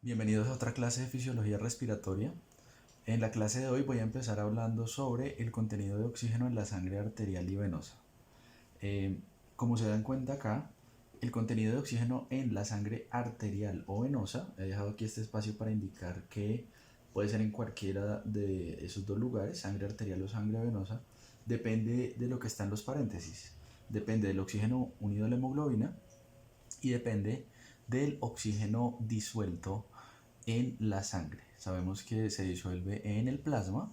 Bienvenidos a otra clase de fisiología respiratoria. En la clase de hoy voy a empezar hablando sobre el contenido de oxígeno en la sangre arterial y venosa. Como se dan cuenta acá, el contenido de oxígeno en la sangre arterial o venosa, he dejado aquí este espacio para indicar que puede ser en cualquiera de esos dos lugares, sangre arterial o sangre venosa, depende de lo que está en los paréntesis. Depende del oxígeno unido a la hemoglobina y depende del oxígeno disuelto en la sangre. Sabemos que se disuelve en el plasma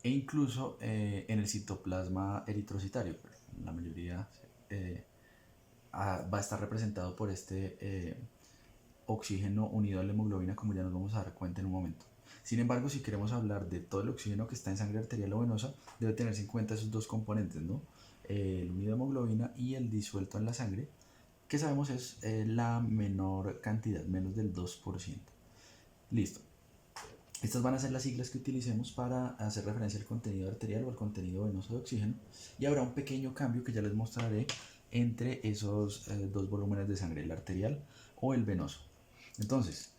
e incluso en el citoplasma eritrocitario, pero la mayoría va a estar representado por este oxígeno unido a la hemoglobina, como ya nos vamos a dar cuenta en un momento. Sin embargo, si queremos hablar de todo el oxígeno que está en sangre arterial o venosa, debe tenerse en cuenta esos dos componentes, ¿no? El unido a hemoglobina y el disuelto en la sangre, que sabemos es la menor cantidad, menos del 2%. Listo. Estas van a ser las siglas que utilicemos para hacer referencia al contenido arterial o al contenido venoso de oxígeno, y habrá un pequeño cambio que ya les mostraré entre esos dos volúmenes de sangre, el arterial o el venoso. Entonces,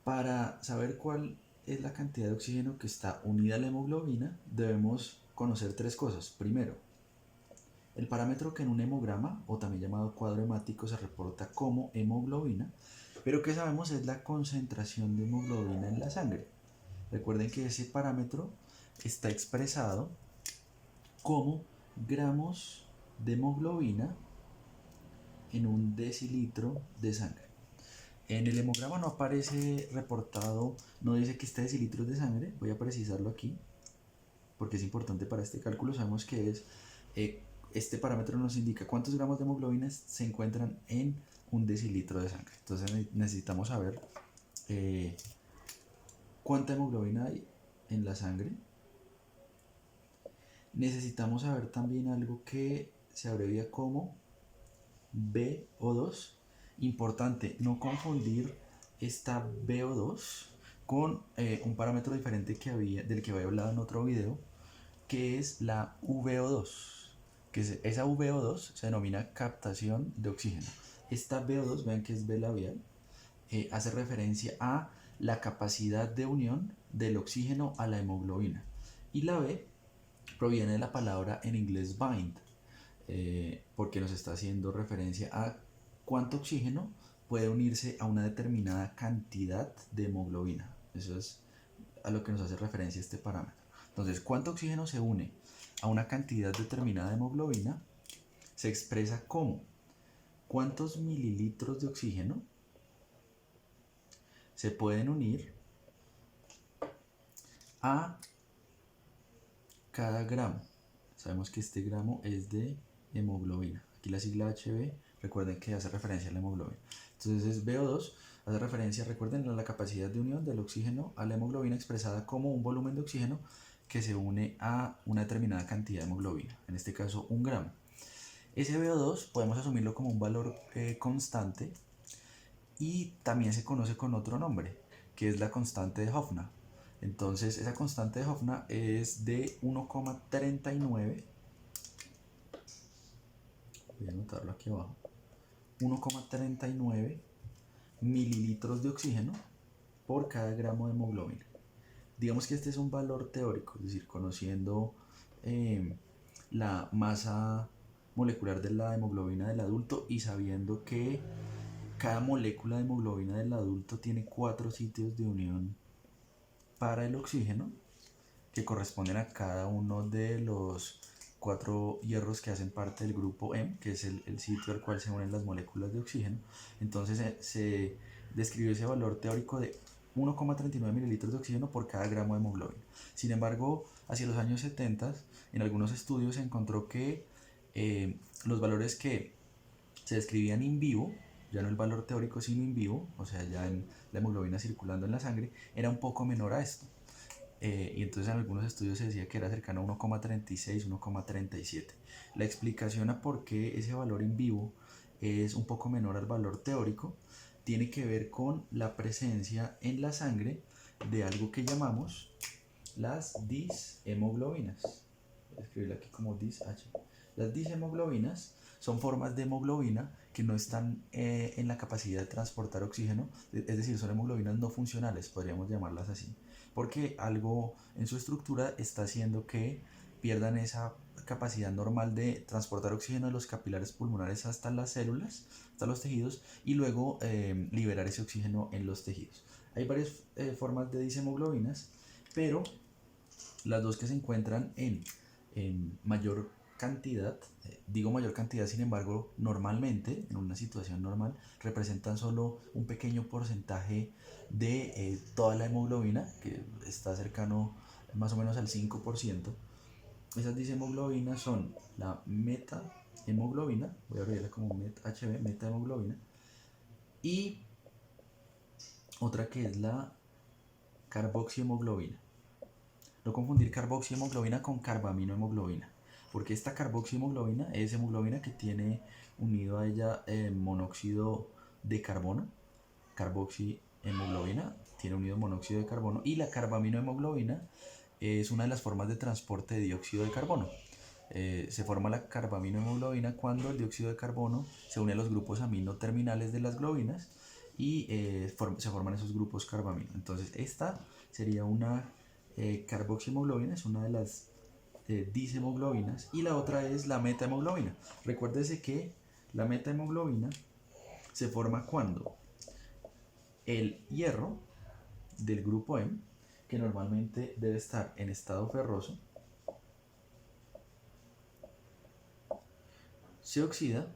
para saber cuál es la cantidad de oxígeno que está unida a la hemoglobina, debemos conocer tres cosas. Primero, el parámetro que en un hemograma, o también llamado cuadro hemático, se reporta como hemoglobina, pero que sabemos es la concentración de hemoglobina en la sangre. Recuerden que ese parámetro está expresado como gramos de hemoglobina en un decilitro de sangre. En el hemograma no aparece reportado, no dice que este decilitro es de sangre, voy a precisarlo aquí, porque es importante para este cálculo. Sabemos que este parámetro nos indica cuántos gramos de hemoglobina se encuentran en un decilitro de sangre. Entonces necesitamos saber cuánta hemoglobina hay en la sangre. Necesitamos saber también algo que se abrevia como VO2. Importante no confundir esta VO2 con un parámetro diferente del que había hablado en otro video, que es la VO2, esa VO2 se denomina captación de oxígeno. Esta VO2, vean que es V labial, hace referencia a la capacidad de unión del oxígeno a la hemoglobina, y la B proviene de la palabra en inglés bind, porque nos está haciendo referencia a cuánto oxígeno puede unirse a una determinada cantidad de hemoglobina. Eso es a lo que nos hace referencia este parámetro. Entonces, cuánto oxígeno se une a una cantidad determinada de hemoglobina se expresa como cuántos mililitros de oxígeno se pueden unir a cada gramo. Sabemos que este gramo es de hemoglobina. Aquí la sigla HB, recuerden que hace referencia a la hemoglobina. Entonces VO2 hace referencia, recuerden, a la capacidad de unión del oxígeno a la hemoglobina expresada como un volumen de oxígeno que se une a una determinada cantidad de hemoglobina, en este caso 1 gramo. Ese VO2 podemos asumirlo como un valor constante, y también se conoce con otro nombre, que es la constante de Hoffman. Entonces esa constante de Hoffman es de 1,39, voy a anotarlo aquí abajo, 1,39 mililitros de oxígeno por cada gramo de hemoglobina. Digamos que este es un valor teórico, es decir, conociendo la masa molecular de la hemoglobina del adulto y sabiendo que cada molécula de hemoglobina del adulto tiene 4 sitios de unión para el oxígeno, que corresponden a cada uno de los 4 hierros que hacen parte del grupo M, que es el sitio al cual se unen las moléculas de oxígeno. Entonces se describió ese valor teórico de 1,39 mililitros de oxígeno por cada gramo de hemoglobina. Sin embargo, hacia los años 70, en algunos estudios se encontró que los valores que se describían in vivo, ya no el valor teórico sino in vivo, o sea ya en la hemoglobina circulando en la sangre, era un poco menor a esto. Y entonces en algunos estudios se decía que era cercano a 1,36, 1,37. La explicación a por qué ese valor in vivo es un poco menor al valor teórico tiene que ver con la presencia en la sangre de algo que llamamos las dishemoglobinas. Voy a escribirlo aquí como DISH. Las dishemoglobinas son formas de hemoglobina que no están en la capacidad de transportar oxígeno, es decir, son hemoglobinas no funcionales, podríamos llamarlas así, porque algo en su estructura está haciendo que pierdan esa capacidad normal de transportar oxígeno de los capilares pulmonares hasta las células, hasta los tejidos, y luego liberar ese oxígeno en los tejidos. Hay varias formas de dishemoglobinas, pero las dos que se encuentran en mayor cantidad, digo mayor cantidad, sin embargo, normalmente, en una situación normal, representan solo un pequeño porcentaje de toda la hemoglobina, que está cercano más o menos al 5%. Esas dishemoglobinas son la metahemoglobina, voy a abrirla como HB, metahemoglobina, y otra que es la carboxihemoglobina. No confundir carboxihemoglobina con carbaminohemoglobina, porque esta carboxihemoglobina es hemoglobina que tiene unido a ella monóxido de carbono. Carboxihemoglobina tiene unido monóxido de carbono, y la carbaminohemoglobina es una de las formas de transporte de dióxido de carbono. Se forma la carbaminohemoglobina cuando el dióxido de carbono se une a los grupos amino terminales de las globinas y se forman esos grupos carbamino. Entonces esta sería una carboxihemoglobina, es una de las dishemoglobinas, y la otra es la metahemoglobina. Recuérdese que la metahemoglobina se forma cuando el hierro del grupo M, que normalmente debe estar en estado ferroso, se oxida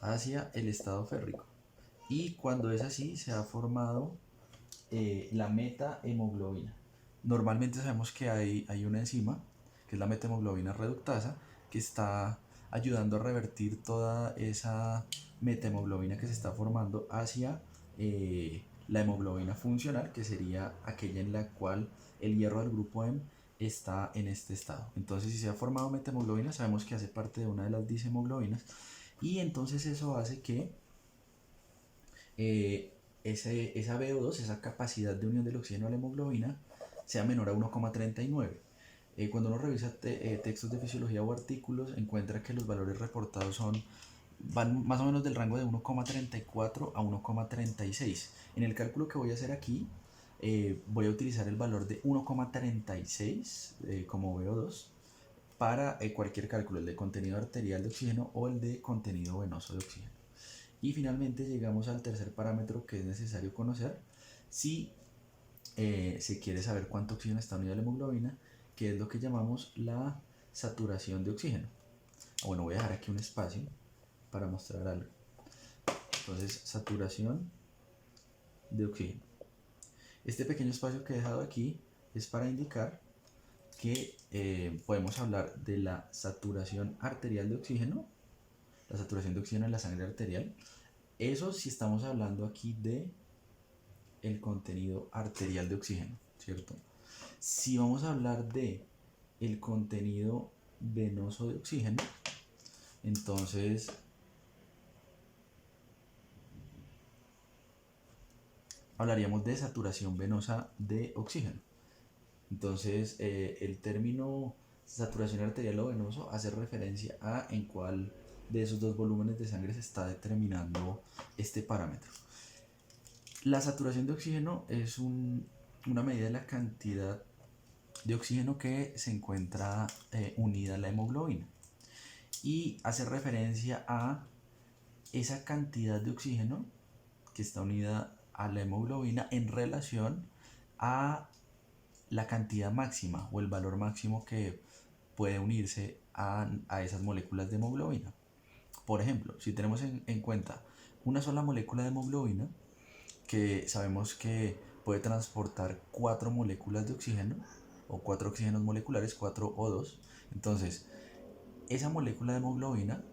hacia el estado férrico, y cuando es así se ha formado la metahemoglobina. Normalmente sabemos que hay una enzima, que es la metahemoglobina reductasa, que está ayudando a revertir toda esa metahemoglobina que se está formando hacia la hemoglobina funcional, que sería aquella en la cual el hierro del grupo M está en este estado. Entonces, si se ha formado metahemoglobina, sabemos que hace parte de una de las dishemoglobinas, y entonces eso hace que esa VO2, esa capacidad de unión del oxígeno a la hemoglobina, sea menor a 1,39. Cuando uno revisa textos de fisiología o artículos, encuentra que los valores reportados van más o menos del rango de 1,34 a 1,36. En el cálculo que voy a hacer aquí, voy a utilizar el valor de 1,36 como VO2 para cualquier cálculo, el de contenido arterial de oxígeno o el de contenido venoso de oxígeno. Y finalmente llegamos al tercer parámetro que es necesario conocer si se quiere saber cuánto oxígeno está unido a la hemoglobina, que es lo que llamamos la saturación de oxígeno. Bueno, voy a dejar aquí un espacio para mostrar algo. Entonces, saturación de oxígeno. Este pequeño espacio que he dejado aquí es para indicar que podemos hablar de la saturación arterial de oxígeno, la saturación de oxígeno en la sangre arterial. Eso si estamos hablando aquí de el contenido arterial de oxígeno, ¿cierto? Si vamos a hablar de el contenido venoso de oxígeno, entonces hablaríamos de saturación venosa de oxígeno. Entonces el término saturación arterial o venoso hace referencia a en cuál de esos dos volúmenes de sangre se está determinando este parámetro. La saturación de oxígeno es una medida de la cantidad de oxígeno que se encuentra unida a la hemoglobina, y hace referencia a esa cantidad de oxígeno que está unida a la hemoglobina en relación a la cantidad máxima o el valor máximo que puede unirse a esas moléculas de hemoglobina. Por ejemplo, si tenemos en cuenta una sola molécula de hemoglobina, que sabemos que puede transportar 4 moléculas de oxígeno o 4 oxígenos moleculares, 4 O2. Entonces, esa molécula de hemoglobina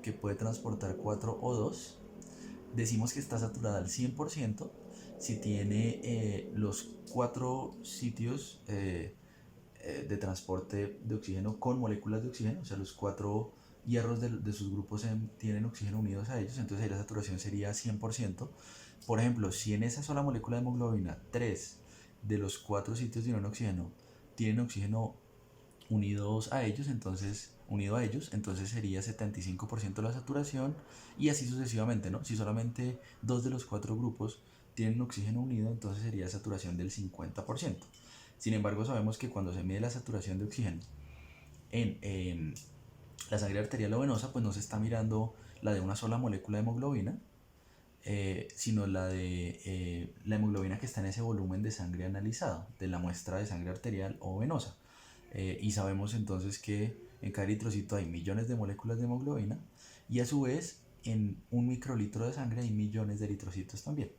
que puede transportar 4 O2, decimos que está saturada al 100% si tiene los 4 sitios de transporte de oxígeno con moléculas de oxígeno, o sea, los 4 hierros de sus grupos tienen oxígeno unidos a ellos, entonces ahí la saturación sería 100%. Por ejemplo, si en esa sola molécula de hemoglobina 3 de los 4 sitios de unión oxígeno tienen oxígeno unido a ellos, entonces sería 75% la saturación y así sucesivamente, ¿no? Si solamente dos de los cuatro grupos tienen oxígeno unido, entonces sería saturación del 50%. Sin embargo, sabemos que cuando se mide la saturación de oxígeno en la sangre arterial o venosa, pues no se está mirando la de una sola molécula de hemoglobina, sino la de la hemoglobina que está en ese volumen de sangre analizado, de la muestra de sangre arterial o venosa. Y sabemos entonces que en cada eritrocito hay millones de moléculas de hemoglobina y a su vez en un microlitro de sangre hay millones de eritrocitos también.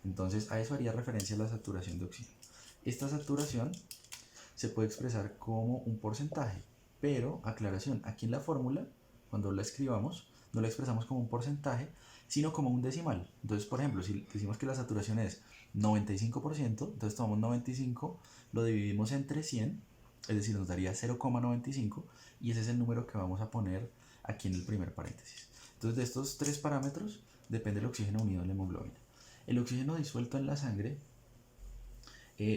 Entonces a eso haría referencia la saturación de oxígeno. Esta saturación se puede expresar como un porcentaje, pero aclaración, aquí en la fórmula, cuando la escribamos, no la expresamos como un porcentaje, sino como un decimal. Entonces, por ejemplo, si decimos que la saturación es 95%, entonces tomamos 95, lo dividimos entre 100, es decir, nos daría 0,95 y ese es el número que vamos a poner aquí en el primer paréntesis. Entonces, de estos tres parámetros depende el oxígeno unido a la hemoglobina. El oxígeno disuelto en la sangre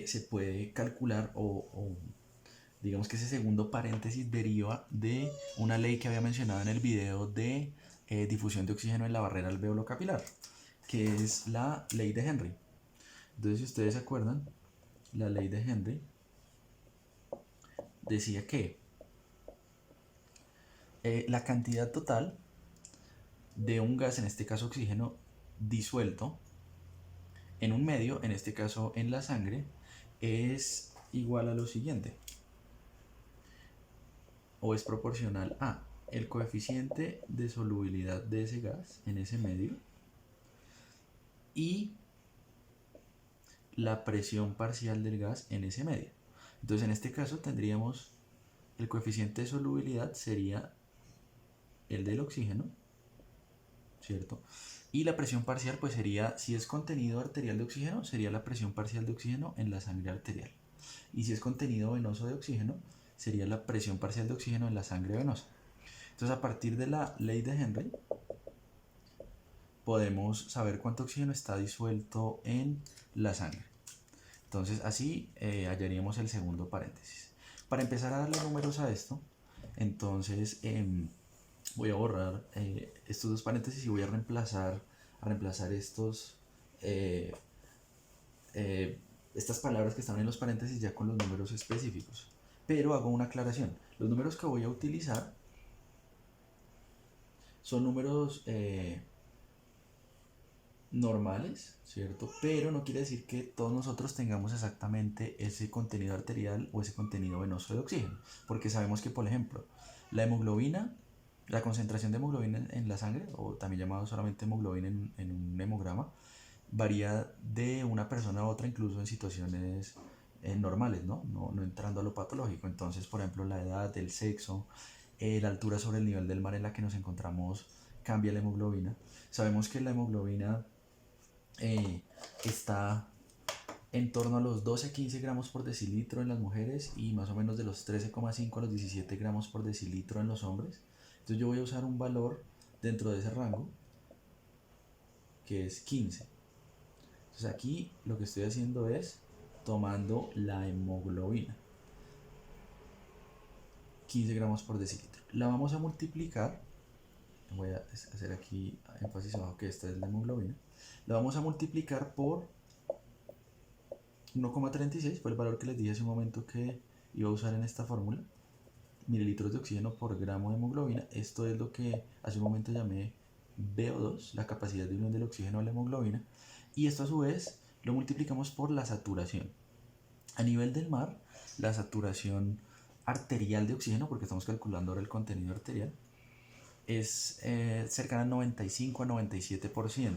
se puede calcular o digamos que ese segundo paréntesis deriva de una ley que había mencionado en el video de difusión de oxígeno en la barrera alveolo capilar, que es la ley de Henry. Entonces, si ustedes se acuerdan, la ley de Henry decía que la cantidad total de un gas, en este caso oxígeno, disuelto en un medio, en este caso en la sangre, es igual a lo siguiente, o es proporcional a el coeficiente de solubilidad de ese gas en ese medio y la presión parcial del gas en ese medio. Entonces en este caso tendríamos el coeficiente de solubilidad sería el del oxígeno, ¿cierto? Y la presión parcial pues sería, si es contenido arterial de oxígeno, sería la presión parcial de oxígeno en la sangre arterial. Y si es contenido venoso de oxígeno, sería la presión parcial de oxígeno en la sangre venosa. Entonces a partir de la ley de Henry podemos saber cuánto oxígeno está disuelto en la sangre. Entonces así hallaríamos el segundo paréntesis. Para empezar a darle números a esto, entonces voy a borrar estos dos paréntesis y voy a reemplazar estas palabras que están en los paréntesis ya con los números específicos. Pero hago una aclaración. Los números que voy a utilizar son números normales, ¿cierto? Pero no quiere decir que todos nosotros tengamos exactamente ese contenido arterial o ese contenido venoso de oxígeno, porque sabemos que, por ejemplo, la hemoglobina, la concentración de hemoglobina en la sangre, o también llamado solamente hemoglobina en un hemograma, varía de una persona a otra, incluso en situaciones normales, ¿no? No entrando a lo patológico. Entonces, por ejemplo, la edad, el sexo, la altura sobre el nivel del mar en la que nos encontramos cambia la hemoglobina. Sabemos que la hemoglobina está en torno a los 12 a 15 gramos por decilitro en las mujeres y más o menos de los 13,5 a los 17 gramos por decilitro en los hombres. Entonces yo voy a usar un valor dentro de ese rango que es 15. Entonces aquí lo que estoy haciendo es tomando la hemoglobina, 15 gramos por decilitro. La vamos a multiplicar, voy a hacer aquí énfasis abajo que esta es la hemoglobina, la vamos a multiplicar por 1,36, fue el valor que les dije hace un momento que iba a usar en esta fórmula, mililitros de oxígeno por gramo de hemoglobina. Esto es lo que hace un momento llamé VO2, la capacidad de unión del oxígeno a la hemoglobina, y esto a su vez lo multiplicamos por la saturación. A nivel del mar, la saturación arterial de oxígeno, porque estamos calculando ahora el contenido arterial, es cercana al 95 a 97%.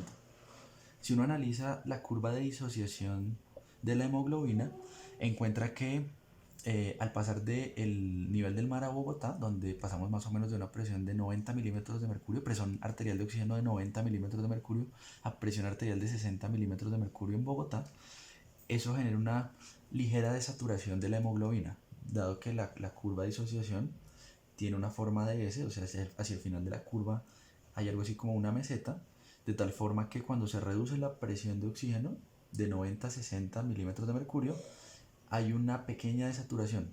Si uno analiza la curva de disociación de la hemoglobina, encuentra que al pasar del nivel del mar a Bogotá, donde pasamos más o menos de una presión de 90 milímetros de mercurio, presión arterial de oxígeno de 90 milímetros de mercurio, a presión arterial de 60 milímetros de mercurio en Bogotá, eso genera una ligera desaturación de la hemoglobina, dado que la curva de disociación tiene una forma de S, o sea, hacia el final de la curva hay algo así como una meseta, de tal forma que cuando se reduce la presión de oxígeno de 90 a 60 milímetros de mercurio, hay una pequeña desaturación.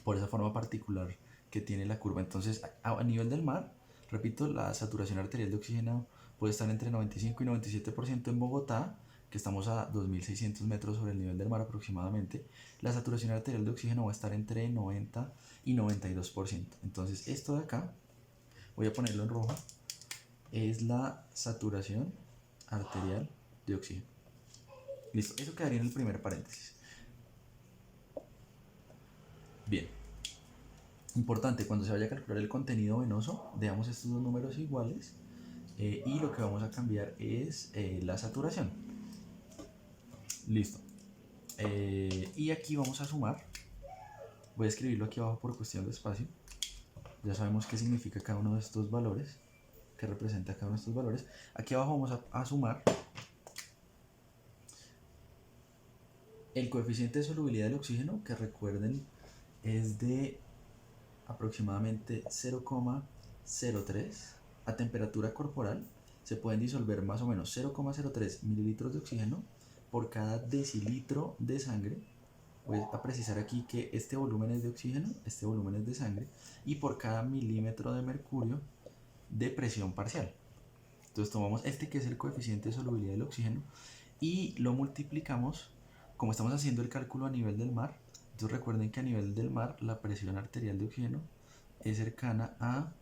por esa forma particular que tiene la curva. Entonces, a nivel del mar, repito, la saturación arterial de oxígeno puede estar entre 95 y 97% en Bogotá, que estamos a 2.600 metros sobre el nivel del mar aproximadamente. La saturación arterial de oxígeno va a estar entre 90 y 92%. Entonces, esto de acá, voy a ponerlo en rojo, es la saturación arterial de oxígeno. Listo, eso quedaría en el primer paréntesis. Bien, importante, cuando se vaya a calcular el contenido venoso, veamos estos dos números iguales y lo que vamos a cambiar es la saturación. Listo. Y aquí vamos a sumar. Voy a escribirlo aquí abajo por cuestión de espacio. Ya sabemos qué significa cada uno de estos valores, qué representa cada uno de estos valores. Aquí abajo vamos a sumar el coeficiente de solubilidad del oxígeno, que recuerden es de aproximadamente 0,03 a temperatura corporal. Se pueden disolver más o menos 0,03 mililitros de oxígeno por cada decilitro de sangre. Voy a precisar aquí que este volumen es de oxígeno, este volumen es de sangre, y por cada milímetro de mercurio de presión parcial. Entonces tomamos este que es el coeficiente de solubilidad del oxígeno y lo multiplicamos, como estamos haciendo el cálculo a nivel del mar. Entonces recuerden que a nivel del mar la presión arterial de oxígeno es cercana a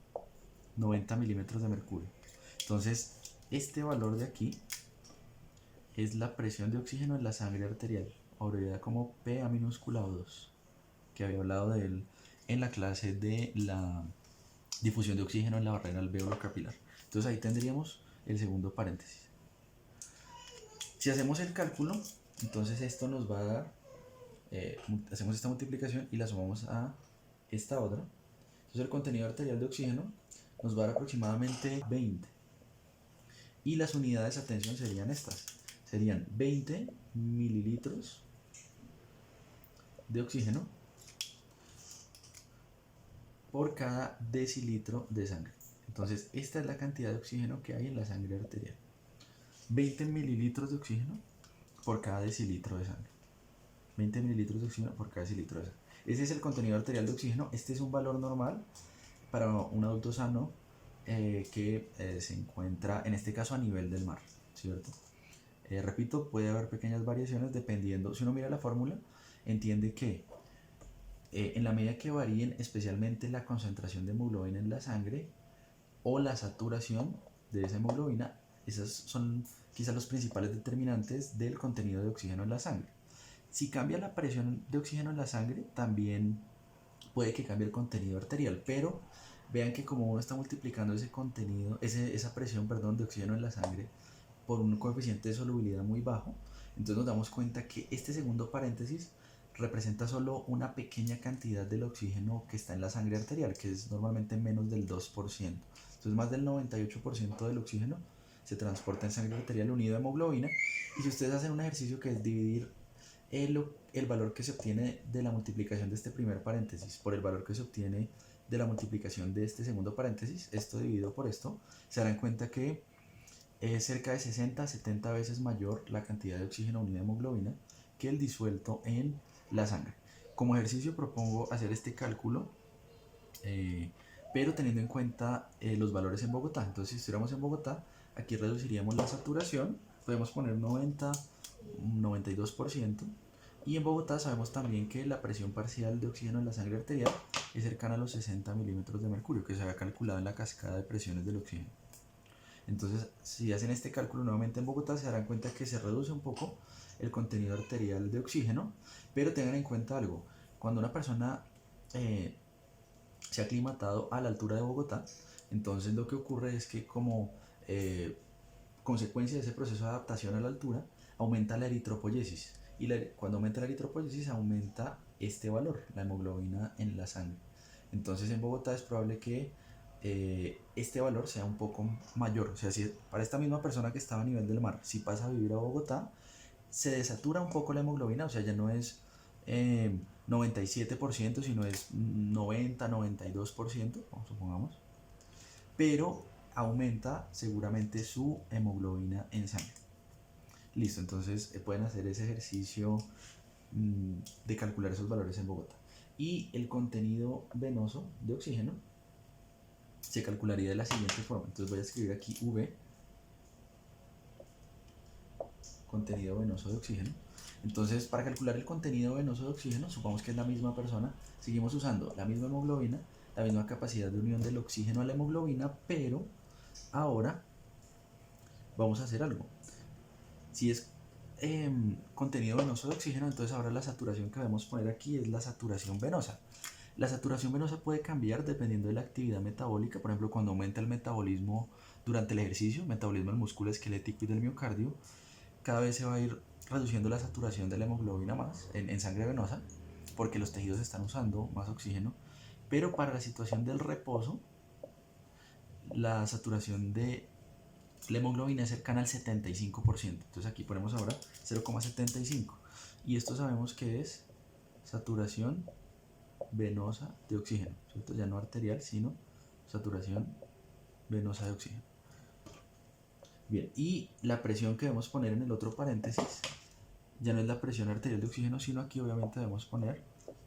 90 milímetros de mercurio. Entonces este valor de aquí es la presión de oxígeno en la sangre arterial, abreviada como PA minúscula O2, que había hablado de él en la clase de la difusión de oxígeno en la barrera alveolo capilar. Entonces ahí tendríamos el segundo paréntesis. Si hacemos el cálculo, entonces esto nos va a dar, hacemos esta multiplicación y la sumamos a esta otra. Entonces el contenido arterial de oxígeno nos va a dar aproximadamente 20. Y las unidades de atención serían estas. Serían 20 mililitros de oxígeno por cada decilitro de sangre. Entonces esta es la cantidad de oxígeno que hay en la sangre arterial. 20 mililitros de oxígeno por cada decilitro de sangre. 20 mililitros de oxígeno por cada decilitro de sangre. Ese es el contenido arterial de oxígeno. Este es un valor normal para un adulto sano que se encuentra, en este caso, a nivel del mar, ¿cierto? Repito, puede haber pequeñas variaciones dependiendo. Si uno mira la fórmula, entiende que en la medida que varíen especialmente la concentración de hemoglobina en la sangre o la saturación de esa hemoglobina, esos son quizás los principales determinantes del contenido de oxígeno en la sangre. Si cambia la presión de oxígeno en la sangre, también puede que cambie el contenido arterial, pero vean que como uno está multiplicando ese contenido, esa presión, perdón, de oxígeno en la sangre por un coeficiente de solubilidad muy bajo, entonces nos damos cuenta que este segundo paréntesis representa solo una pequeña cantidad del oxígeno que está en la sangre arterial, que es normalmente menos del 2%. Entonces más del 98% del oxígeno se transporta en sangre arterial unido a hemoglobina. Y si ustedes hacen un ejercicio que es dividir el valor que se obtiene de la multiplicación de este primer paréntesis por el valor que se obtiene de la multiplicación de este segundo paréntesis, esto dividido por esto, se darán cuenta que es cerca de 60 a 70 veces mayor la cantidad de oxígeno unido a hemoglobina que el disuelto en la sangre. Como ejercicio propongo hacer este cálculo, pero teniendo en cuenta los valores en Bogotá. Entonces si estuviéramos en Bogotá, aquí reduciríamos la saturación, podemos poner 90, 92%, y en Bogotá sabemos también que la presión parcial de oxígeno en la sangre arterial es cercana a los 60 milímetros de mercurio, que se había calculado en la cascada de presiones del oxígeno. Entonces, si hacen este cálculo nuevamente en Bogotá, se darán cuenta que se reduce un poco el contenido arterial de oxígeno, pero tengan en cuenta algo: cuando una persona se ha aclimatado a la altura de Bogotá, entonces lo que ocurre es que como consecuencia de ese proceso de adaptación a la altura, aumenta la eritropoyesis, y cuando aumenta la eritropoyesis aumenta este valor, la hemoglobina en la sangre. Entonces en Bogotá es probable que este valor sea un poco mayor. O sea, si para esta misma persona que estaba a nivel del mar, si pasa a vivir a Bogotá, se desatura un poco la hemoglobina, o sea, ya no es 97%, sino es 90, 92%, supongamos, pero aumenta seguramente su hemoglobina en sangre. Listo, entonces pueden hacer ese ejercicio de calcular esos valores en Bogotá. Y el contenido venoso de oxígeno se calcularía de la siguiente forma. Entonces voy a escribir aquí V, contenido venoso de oxígeno. Entonces, para calcular el contenido venoso de oxígeno, supongamos que es la misma persona, seguimos usando la misma hemoglobina, la misma capacidad de unión del oxígeno a la hemoglobina, pero ahora vamos a hacer algo. Si es contenido venoso de oxígeno, entonces ahora la saturación que debemos poner aquí es la saturación venosa. La saturación venosa puede cambiar dependiendo de la actividad metabólica. Por ejemplo, cuando aumenta el metabolismo durante el ejercicio, metabolismo del músculo esquelético y del miocardio, cada vez se va a ir reduciendo la saturación de la hemoglobina más en sangre venosa, porque los tejidos están usando más oxígeno. Pero para la situación del reposo, la saturación de la hemoglobina es cercana al 75%. Entonces aquí ponemos ahora 0,75. Y esto sabemos que es saturación venosa de oxígeno, ¿cierto? Ya no arterial, sino saturación venosa de oxígeno. Bien, y la presión que debemos poner en el otro paréntesis ya no es la presión arterial de oxígeno, sino aquí obviamente debemos poner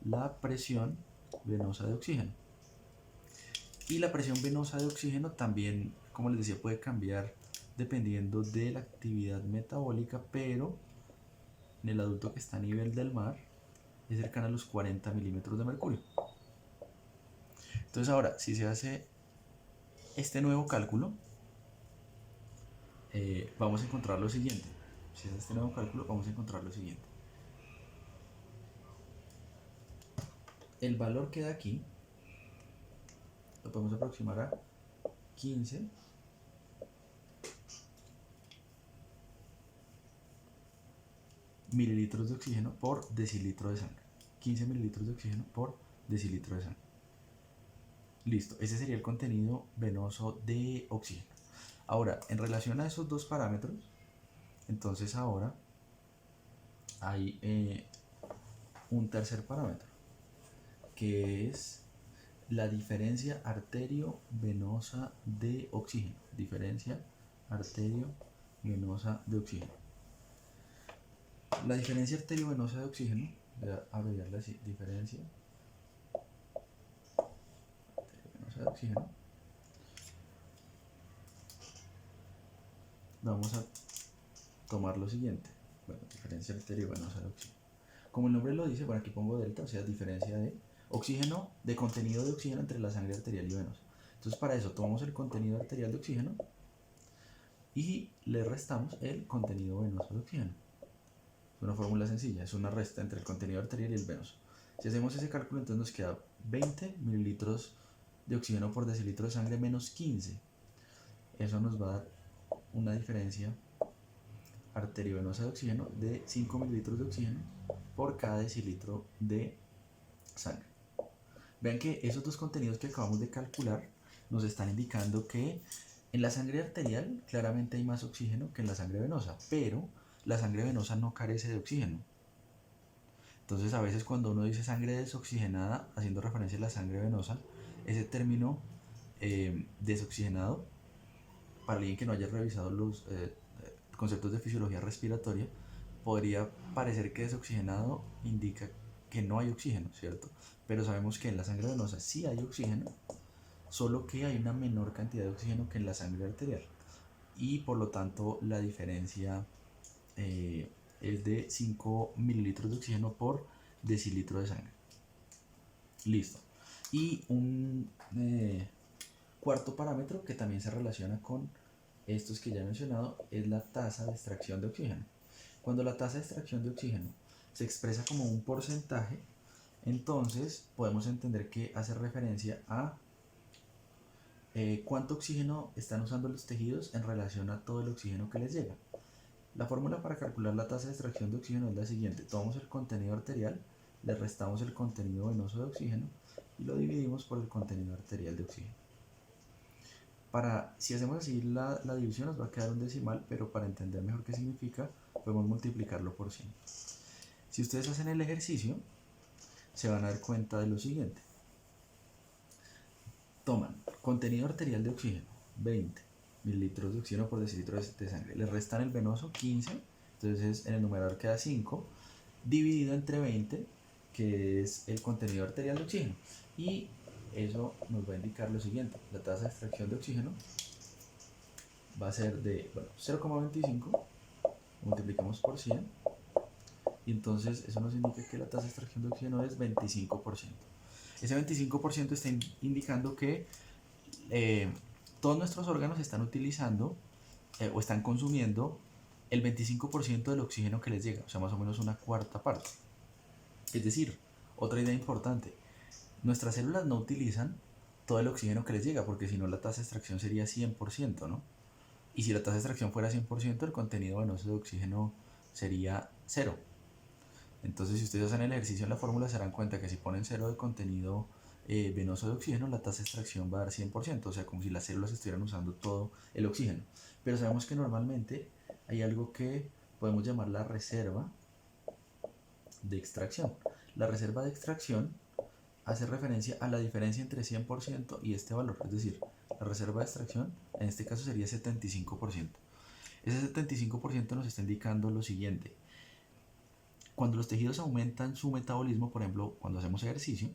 la presión venosa de oxígeno. Y la presión venosa de oxígeno también, como les decía, puede cambiar dependiendo de la actividad metabólica, pero en el adulto que está a nivel del mar es cercana a los 40 milímetros de mercurio. Entonces ahora, si se hace este nuevo cálculo, vamos a encontrar lo siguiente. Si se hace este nuevo cálculo, vamos a encontrar lo siguiente. El valor que da aquí lo podemos aproximar a 15 mililitros de oxígeno por decilitro de sangre. 15 mililitros de oxígeno por decilitro de sangre. Listo, ese sería el contenido venoso de oxígeno. Ahora, en relación a esos dos parámetros, entonces ahora hay un tercer parámetro, que es la diferencia arterio-venosa de oxígeno. Diferencia arterio-venosa de oxígeno. La diferencia arterio-venosa de oxígeno, voy a abreviarla así, diferencia arterio-venosa de oxígeno. Vamos a tomar lo siguiente. Bueno, diferencia arterio-venosa de oxígeno. Como el nombre lo dice, bueno, aquí pongo delta, o sea, diferencia de oxígeno, de contenido de oxígeno entre la sangre arterial y venosa. Entonces, para eso tomamos el contenido arterial de oxígeno y le restamos el contenido venoso de oxígeno. Es una fórmula sencilla, es una resta entre el contenido arterial y el venoso. Si hacemos ese cálculo, entonces nos queda 20 mililitros de oxígeno por decilitro de sangre menos 15. Eso nos va a dar una diferencia arteriovenosa de oxígeno de 5 mililitros de oxígeno por cada decilitro de sangre. Vean que esos dos contenidos que acabamos de calcular nos están indicando que en la sangre arterial claramente hay más oxígeno que en la sangre venosa, pero la sangre venosa no carece de oxígeno. Entonces a veces cuando uno dice sangre desoxigenada, haciendo referencia a la sangre venosa, ese término desoxigenado, para alguien que no haya revisado los conceptos de fisiología respiratoria, podría parecer que desoxigenado indica que no hay oxígeno, ¿cierto? Pero sabemos que en la sangre venosa sí hay oxígeno, solo que hay una menor cantidad de oxígeno que en la sangre arterial. Y por lo tanto la diferencia es de 5 mililitros de oxígeno por decilitro de sangre. Listo. Y un cuarto parámetro que también se relaciona con estos que ya he mencionado es la tasa de extracción de oxígeno. Cuando la tasa de extracción de oxígeno se expresa como un porcentaje, entonces podemos entender que hace referencia a cuánto oxígeno están usando los tejidos en relación a todo el oxígeno que les llega. La fórmula para calcular la tasa de extracción de oxígeno es la siguiente. Tomamos el contenido arterial, le restamos el contenido venoso de oxígeno y lo dividimos por el contenido arterial de oxígeno. Si hacemos así la división nos va a quedar un decimal, pero para entender mejor qué significa, podemos multiplicarlo por 100. Si ustedes hacen el ejercicio, se van a dar cuenta de lo siguiente. Toman contenido arterial de oxígeno, 20 mililitros de oxígeno por decilitro de sangre. Le restan el venoso, 15, entonces en el numerador queda 5, dividido entre 20, que es el contenido arterial de oxígeno. Y eso nos va a indicar lo siguiente: la tasa de extracción de oxígeno va a ser de 0,25, multiplicamos por 100, y entonces eso nos indica que la tasa de extracción de oxígeno es 25%. Ese 25% está indicando que todos nuestros órganos están utilizando o están consumiendo el 25% del oxígeno que les llega, o sea, más o menos una cuarta parte. Es decir, otra idea importante: nuestras células no utilizan todo el oxígeno que les llega, porque si no la tasa de extracción sería 100%, ¿no? Y si la tasa de extracción fuera 100%, el contenido venoso de oxígeno sería 0. Entonces, si ustedes hacen el ejercicio en la fórmula, se darán cuenta que si ponen 0 de contenido venoso de oxígeno, la tasa de extracción va a dar 100%, o sea, como si las células estuvieran usando todo el oxígeno. Pero sabemos que normalmente hay algo que podemos llamar la reserva de extracción. La reserva de extracción hace referencia a la diferencia entre 100% y este valor, es decir, la reserva de extracción en este caso sería 75%. Ese 75% nos está indicando lo siguiente: cuando los tejidos aumentan su metabolismo, por ejemplo, cuando hacemos ejercicio,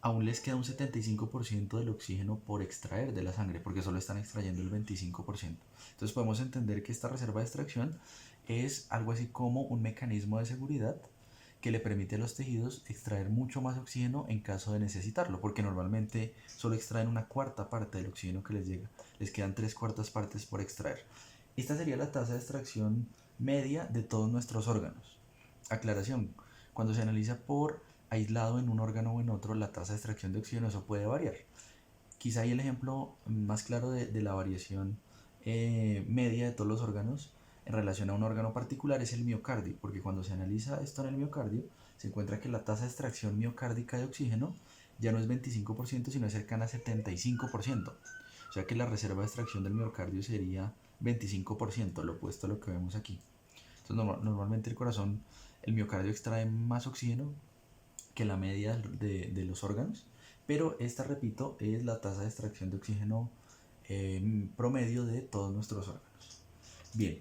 aún les queda un 75% del oxígeno por extraer de la sangre, porque solo están extrayendo el 25%. Entonces podemos entender que esta reserva de extracción es algo así como un mecanismo de seguridad que le permite a los tejidos extraer mucho más oxígeno en caso de necesitarlo, porque normalmente solo extraen una cuarta parte del oxígeno que les llega, les quedan 3/4 partes por extraer. Esta sería la tasa de extracción media de todos nuestros órganos. Aclaración: cuando se analiza por aislado en un órgano o en otro, la tasa de extracción de oxígeno, eso puede variar. Quizá ahí el ejemplo más claro de la variación media de todos los órganos en relación a un órgano particular es el miocardio, porque cuando se analiza esto en el miocardio, se encuentra que la tasa de extracción miocárdica de oxígeno ya no es 25%, sino es cercana a 75%. O sea que la reserva de extracción del miocardio sería 25%, lo opuesto a lo que vemos aquí. Entonces, normalmente el corazón, el miocardio extrae más oxígeno que la media de los órganos, pero esta, repito, es la tasa de extracción de oxígeno promedio de todos nuestros órganos. Bien,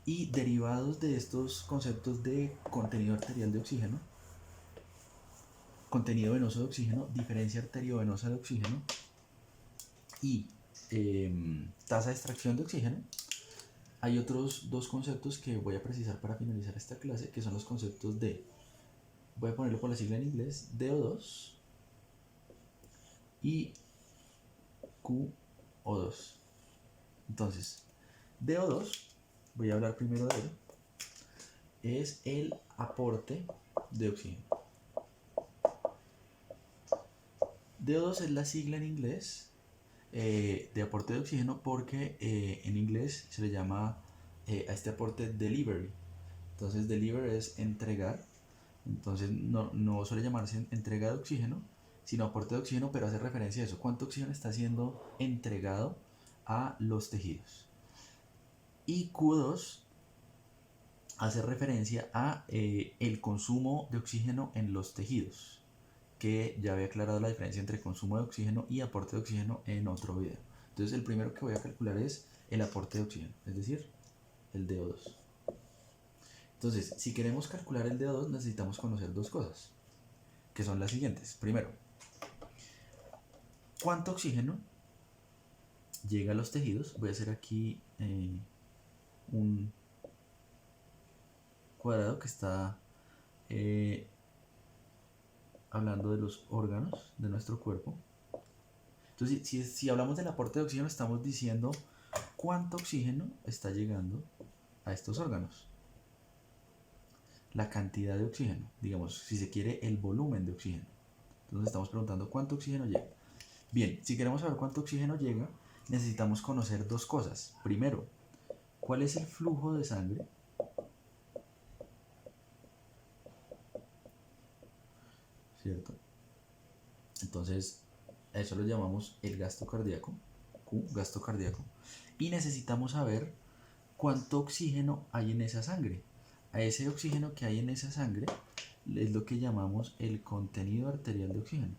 y derivados de estos conceptos de contenido arterial de oxígeno, contenido venoso de oxígeno, diferencia arteriovenosa de oxígeno y tasa de extracción de oxígeno, hay otros dos conceptos que voy a precisar para finalizar esta clase, que son los conceptos de, voy a ponerlo por la sigla en inglés, DO2 y QO2. Entonces, DO2, voy a hablar primero de él, es el aporte de oxígeno. DO2 es la sigla en inglés de aporte de oxígeno, porque en inglés se le llama a este aporte delivery. Entonces, deliver es entregar. Entonces no suele llamarse entrega de oxígeno, sino aporte de oxígeno, pero hace referencia a eso: cuánto oxígeno está siendo entregado a los tejidos. Y Q2 hace referencia a el consumo de oxígeno en los tejidos, que ya había aclarado la diferencia entre consumo de oxígeno y aporte de oxígeno en otro video. Entonces el primero que voy a calcular es el aporte de oxígeno, es decir, el DO2. Entonces, si queremos calcular el DO2, necesitamos conocer dos cosas, que son las siguientes. Primero, ¿cuánto oxígeno llega a los tejidos? Voy a hacer aquí un cuadrado que está hablando de los órganos de nuestro cuerpo. Entonces, si hablamos del aporte de oxígeno, estamos diciendo cuánto oxígeno está llegando a estos órganos. La cantidad de oxígeno, digamos, si se quiere, el volumen de oxígeno. Entonces estamos preguntando cuánto oxígeno llega. Bien, si queremos saber cuánto oxígeno llega, necesitamos conocer dos cosas. Primero, ¿cuál es el flujo de sangre? ¿Cierto? Entonces, a eso lo llamamos el gasto cardíaco, Q, gasto cardíaco. Y necesitamos saber cuánto oxígeno hay en esa sangre. A ese oxígeno que hay en esa sangre es lo que llamamos el contenido arterial de oxígeno.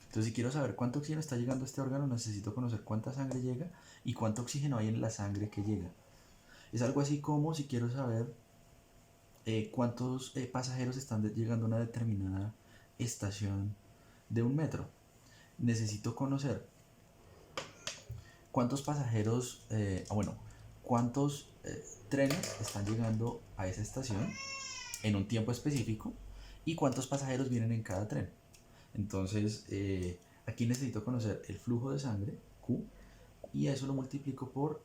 Entonces, si quiero saber cuánto oxígeno está llegando a este órgano, necesito conocer cuánta sangre llega y cuánto oxígeno hay en la sangre que llega. Es algo así como si quiero saber cuántos pasajeros están llegando a una determinada estación de un metro. Necesito conocer cuántos pasajeros, cuántos trenes están llegando a esa estación en un tiempo específico y cuántos pasajeros vienen en cada tren. Entonces, aquí necesito conocer el flujo de sangre, Q, y a eso lo multiplico por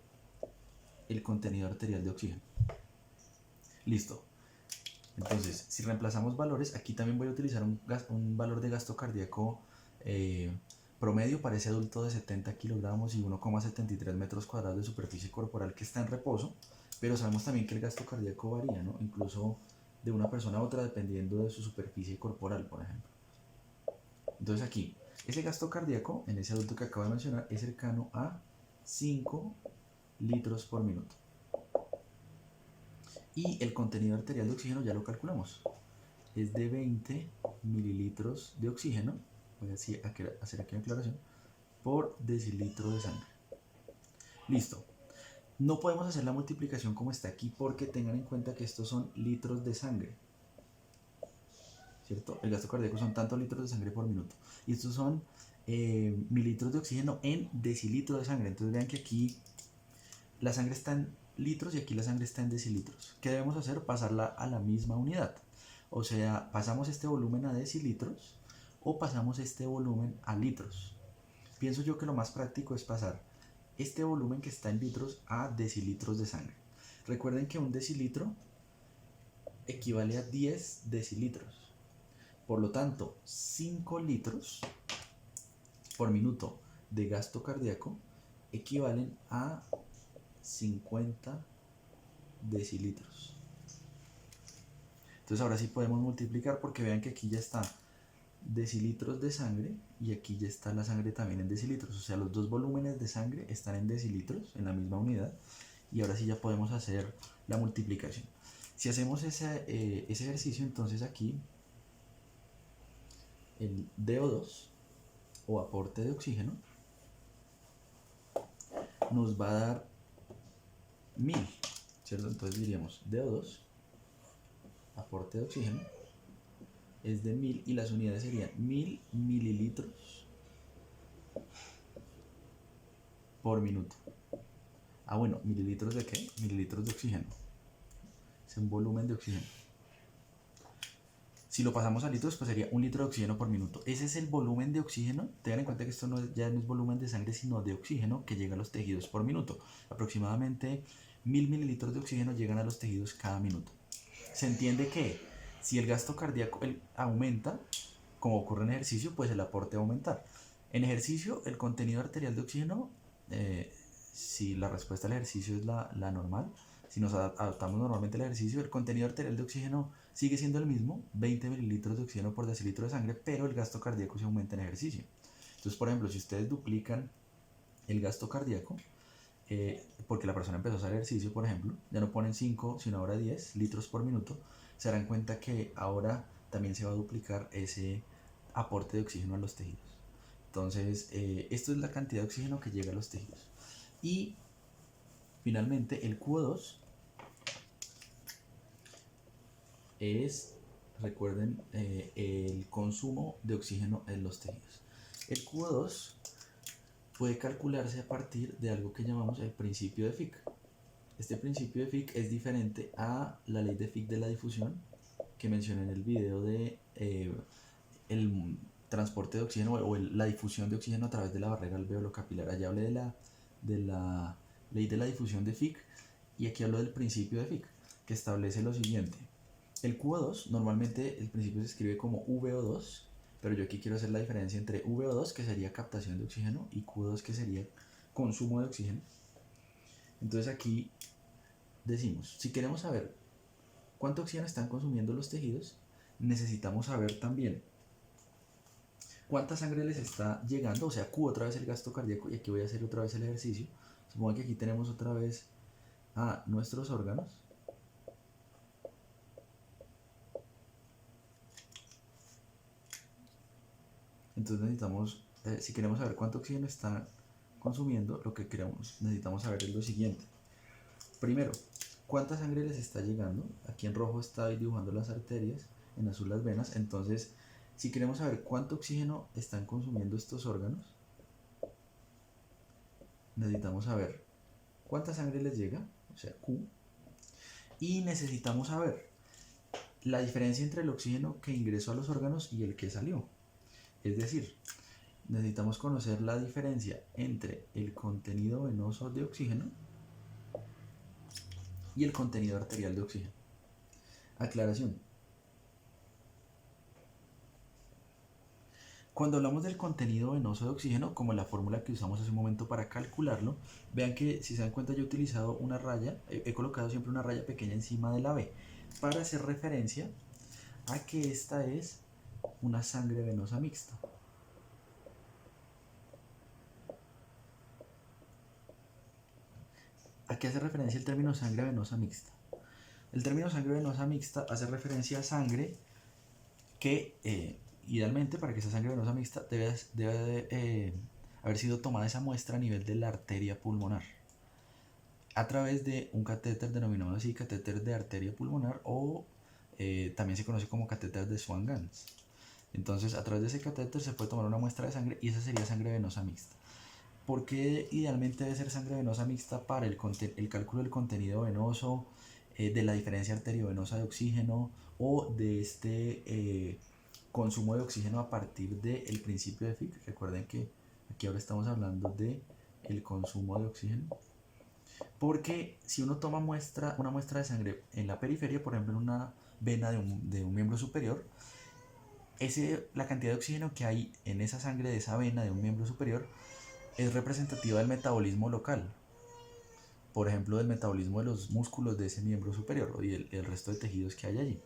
el contenido arterial de oxígeno. Listo. Entonces, si reemplazamos valores, aquí también voy a utilizar un valor de gasto cardíaco promedio para ese adulto de 70 kilogramos y 1,73 metros cuadrados de superficie corporal que está en reposo, pero sabemos también que el gasto cardíaco varía, ¿no? Incluso de una persona a otra dependiendo de su superficie corporal, por ejemplo. Entonces aquí, ese gasto cardíaco en ese adulto que acabo de mencionar es cercano a 5 litros por minuto. Y el contenido arterial de oxígeno ya lo calculamos. Es de 20 mililitros de oxígeno, voy a hacer aquí una aclaración, por decilitro de sangre. Listo. No podemos hacer la multiplicación como está aquí porque tengan en cuenta que estos son litros de sangre. ¿Cierto? El gasto cardíaco son tantos litros de sangre por minuto. Y estos son mililitros de oxígeno en decilitro de sangre. Entonces vean que aquí la sangre está en litros y aquí la sangre está en decilitros. ¿Qué debemos hacer? Pasarla a la misma unidad. O sea, pasamos este volumen a decilitros o pasamos este volumen a litros. Pienso yo que lo más práctico es pasar este volumen que está en litros a decilitros de sangre. Recuerden que un decilitro equivale a 10 decilitros. Por lo tanto, 5 litros por minuto de gasto cardíaco equivalen a 50 decilitros. Entonces ahora sí podemos multiplicar porque vean que aquí ya está decilitros de sangre y aquí ya está la sangre también en decilitros. O sea, los dos volúmenes de sangre están en decilitros, en la misma unidad. Y ahora sí ya podemos hacer la multiplicación. Si hacemos ese ejercicio, entonces aquí el DO2 o aporte de oxígeno nos va a dar 1000, ¿cierto? Entonces diríamos DO2, aporte de oxígeno, es de 1000 y las unidades serían 1000 mililitros por minuto. Ah, bueno, ¿mililitros de qué? Mililitros de oxígeno. Es un volumen de oxígeno. Si lo pasamos a litros, pues sería 1 litro de oxígeno por minuto. Ese es el volumen de oxígeno. Tengan en cuenta que esto ya no es volumen de sangre, sino de oxígeno que llega a los tejidos por minuto. Aproximadamente 1000 mililitros de oxígeno llegan a los tejidos cada minuto. Se entiende que si el gasto cardíaco aumenta, como ocurre en ejercicio, pues el aporte va a aumentar. En ejercicio, el contenido arterial de oxígeno, si la respuesta al ejercicio es la normal, si nos adaptamos normalmente al ejercicio, el contenido arterial de oxígeno sigue siendo el mismo, 20 mililitros de oxígeno por decilitro de sangre, pero el gasto cardíaco se aumenta en ejercicio. Entonces, por ejemplo, si ustedes duplican el gasto cardíaco, porque la persona empezó a hacer ejercicio, por ejemplo, ya no ponen 5, sino ahora 10 litros por minuto, se darán cuenta que ahora también se va a duplicar ese aporte de oxígeno a los tejidos. Entonces, esto es la cantidad de oxígeno que llega a los tejidos. Y finalmente, el QO2 es, recuerden, el consumo de oxígeno en los tejidos. El QO2 puede calcularse a partir de algo que llamamos el principio de Fick. Este principio de Fick es diferente a la ley de Fick de la difusión que mencioné en el video de el transporte de oxígeno o la difusión de oxígeno a través de la barrera alveolo-capilar. Allá hablé de la ley de la difusión de Fick y aquí hablo del principio de Fick, que establece lo siguiente. El QO2, normalmente el principio se escribe como VO2, pero yo aquí quiero hacer la diferencia entre VO2, que sería captación de oxígeno, y QO2, que sería consumo de oxígeno. Entonces aquí decimos, si queremos saber cuánto oxígeno están consumiendo los tejidos, necesitamos saber también cuánta sangre les está llegando, o sea, Q otra vez el gasto cardíaco, y aquí voy a hacer otra vez el ejercicio. Supongo que aquí tenemos otra vez a nuestros órganos. Entonces necesitamos, si queremos saber cuánto oxígeno está consumiendo, lo que necesitamos saber es lo siguiente. Primero, ¿cuánta sangre les está llegando? Aquí en rojo estoy dibujando las arterias, en azul las venas. Entonces, si queremos saber cuánto oxígeno están consumiendo estos órganos, necesitamos saber cuánta sangre les llega, o sea, Q, y necesitamos saber la diferencia entre el oxígeno que ingresó a los órganos y el que salió. Es decir, necesitamos conocer la diferencia entre el contenido venoso de oxígeno y el contenido arterial de oxígeno. Aclaración. Cuando hablamos del contenido venoso de oxígeno, como la fórmula que usamos hace un momento para calcularlo, vean que si se dan cuenta yo he utilizado una raya, he colocado siempre una raya pequeña encima de la B para hacer referencia a que esta es una sangre venosa mixta. ¿A qué hace referencia el término sangre venosa mixta? El término sangre venosa mixta hace referencia a sangre que idealmente, para que esa sangre venosa mixta debe haber sido tomada esa muestra a nivel de la arteria pulmonar a través de un catéter denominado así catéter de arteria pulmonar, o también se conoce como catéter de Swan-Ganz. Entonces, a través de ese catéter se puede tomar una muestra de sangre y esa sería sangre venosa mixta. ¿Por qué idealmente debe ser sangre venosa mixta? Para el cálculo del contenido venoso, de la diferencia arteriovenosa de oxígeno o de este consumo de oxígeno a partir del principio de Fick. Recuerden que aquí ahora estamos hablando de el consumo de oxígeno. Porque si uno toma una muestra de sangre en la periferia, por ejemplo en una vena de un miembro superior, la cantidad de oxígeno que hay en esa sangre de esa vena de un miembro superior es representativa del metabolismo local, por ejemplo del metabolismo de los músculos de ese miembro superior y el resto de tejidos que hay allí.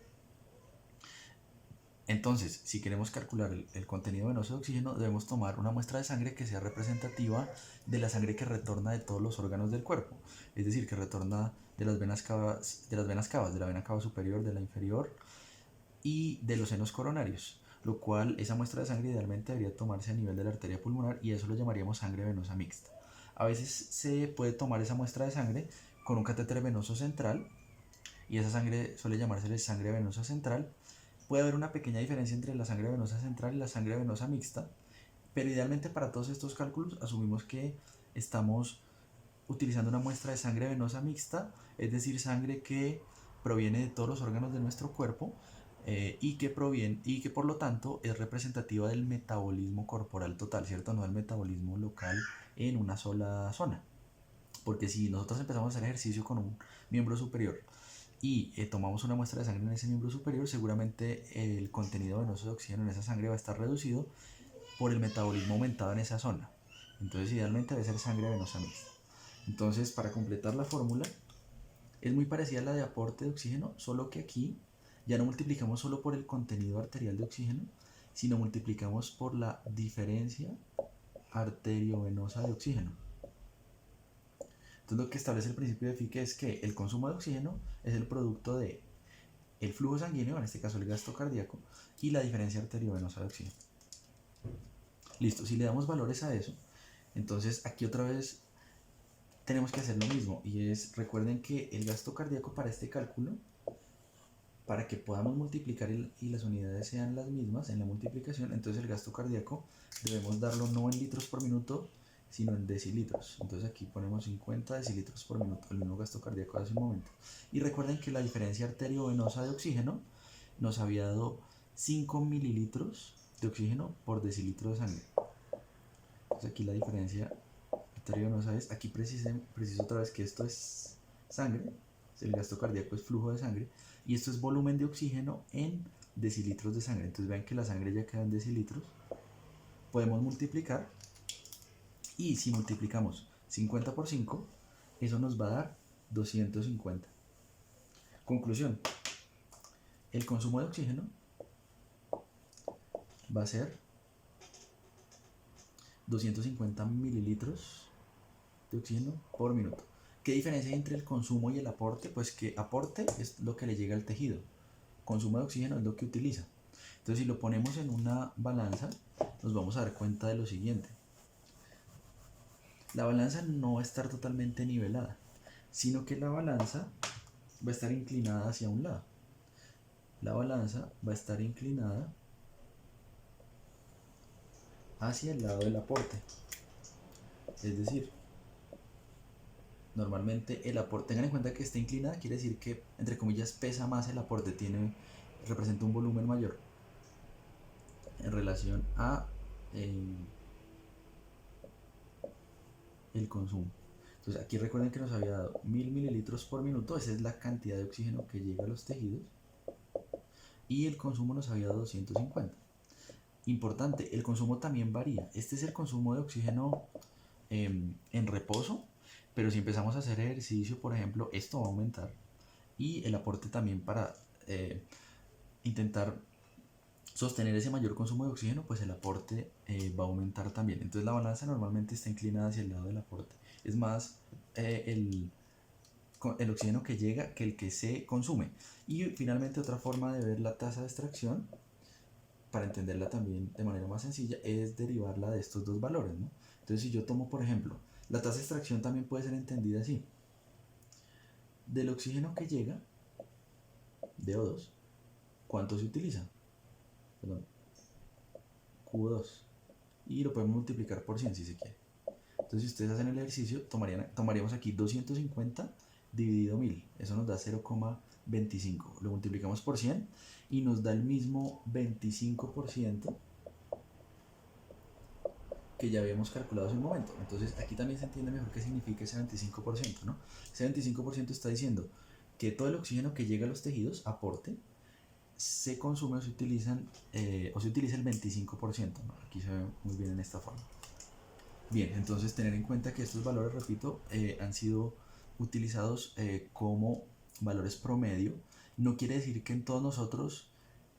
Entonces, si queremos calcular el contenido venoso de oxígeno, debemos tomar una muestra de sangre que sea representativa de la sangre que retorna de todos los órganos del cuerpo, es decir, que retorna de las venas cavas, de la vena cava superior, de la inferior y de los senos coronarios, lo cual esa muestra de sangre idealmente debería tomarse a nivel de la arteria pulmonar y eso lo llamaríamos sangre venosa mixta. A veces se puede tomar esa muestra de sangre con un catéter venoso central y esa sangre suele llamarse sangre venosa central. Puede haber una pequeña diferencia entre la sangre venosa central y la sangre venosa mixta, pero idealmente para todos estos cálculos asumimos que estamos utilizando una muestra de sangre venosa mixta, es decir, sangre que proviene de todos los órganos de nuestro cuerpo y que por lo tanto es representativa del metabolismo corporal total, ¿cierto? No del metabolismo local en una sola zona. Porque si nosotros empezamos a hacer ejercicio con un miembro superior y tomamos una muestra de sangre en ese miembro superior, seguramente el contenido venoso de oxígeno en esa sangre va a estar reducido por el metabolismo aumentado en esa zona. Entonces idealmente debe ser sangre venosa mixta. Entonces, para completar la fórmula, es muy parecida a la de aporte de oxígeno, solo que aquí ya no multiplicamos solo por el contenido arterial de oxígeno, sino multiplicamos por la diferencia arteriovenosa de oxígeno. Entonces lo que establece el principio de Fick es que el consumo de oxígeno es el producto de el flujo sanguíneo, en este caso el gasto cardíaco, y la diferencia arteriovenosa de oxígeno. Listo, si le damos valores a eso, entonces aquí otra vez tenemos que hacer lo mismo, y es, recuerden que el gasto cardíaco para este cálculo, para que podamos multiplicar y las unidades sean las mismas en la multiplicación, entonces el gasto cardíaco debemos darlo no en litros por minuto, sino en decilitros. Entonces aquí ponemos 50 decilitros por minuto, el mismo gasto cardíaco de hace un momento. Y recuerden que la diferencia arteriovenosa de oxígeno nos había dado 5 mililitros de oxígeno por decilitro de sangre. Entonces aquí la diferencia arteriovenosa es, aquí preciso otra vez que esto es sangre, el gasto cardíaco es flujo de sangre, y esto es volumen de oxígeno en decilitros de sangre. Entonces vean que la sangre ya queda en decilitros. Podemos multiplicar. Y si multiplicamos 50 por 5, eso nos va a dar 250. Conclusión. El consumo de oxígeno va a ser 250 mililitros de oxígeno por minuto. ¿Qué diferencia hay entre el consumo y el aporte? Pues que aporte es lo que le llega al tejido. Consumo de oxígeno es lo que utiliza. Entonces si lo ponemos en una balanza, nos vamos a dar cuenta de lo siguiente. La balanza no va a estar totalmente nivelada, sino que la balanza va a estar inclinada hacia un lado. La balanza va a estar inclinada hacia el lado del aporte. Es decir, normalmente el aporte, tengan en cuenta que está inclinada, quiere decir que, entre comillas, pesa más el aporte, representa un volumen mayor en relación a el consumo. Entonces aquí recuerden que nos había dado 1000 mililitros por minuto, esa es la cantidad de oxígeno que llega a los tejidos, y el consumo nos había dado 250. Importante, el consumo también varía. Este es el consumo de oxígeno en reposo, pero si empezamos a hacer ejercicio, por ejemplo, esto va a aumentar, y el aporte también para intentar sostener ese mayor consumo de oxígeno, pues el aporte va a aumentar también. Entonces la balanza normalmente está inclinada hacia el lado del aporte. Es más el oxígeno que llega que el que se consume. Y finalmente otra forma de ver la tasa de extracción, para entenderla también de manera más sencilla, es derivarla de estos dos valores, ¿no? Entonces si yo tomo, por ejemplo, la tasa de extracción también puede ser entendida así. Del oxígeno que llega, de O2, ¿cuánto se utiliza? Perdón, Q2. Y lo podemos multiplicar por 100 si se quiere. Entonces si ustedes hacen el ejercicio, tomaríamos aquí 250 dividido 1000. Eso nos da 0,25. Lo multiplicamos por 100 y nos da el mismo 25% que ya habíamos calculado hace un momento. Entonces aquí también se entiende mejor qué significa ese 25%, ¿no? Ese 25% está diciendo que todo el oxígeno que llega a los tejidos, aporte, se consume o se utiliza el 25%, ¿no? Aquí se ve muy bien en esta forma. Bien, entonces tener en cuenta que estos valores, repito, han sido utilizados como valores promedio. No quiere decir que en todos nosotros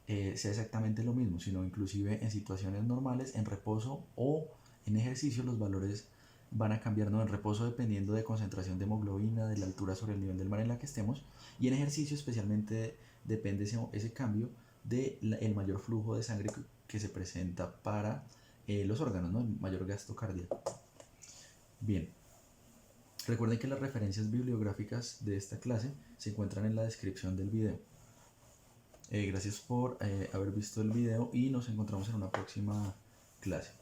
sea exactamente lo mismo, sino inclusive en situaciones normales, en reposo o en ejercicio, los valores van a cambiar, ¿no? En reposo dependiendo de concentración de hemoglobina, de la altura sobre el nivel del mar en la que estemos, y en ejercicio especialmente depende ese cambio del mayor flujo de sangre que se presenta para los órganos, ¿no? El mayor gasto cardíaco. Bien, recuerden que las referencias bibliográficas de esta clase se encuentran en la descripción del video. Gracias por haber visto el video y nos encontramos en una próxima clase.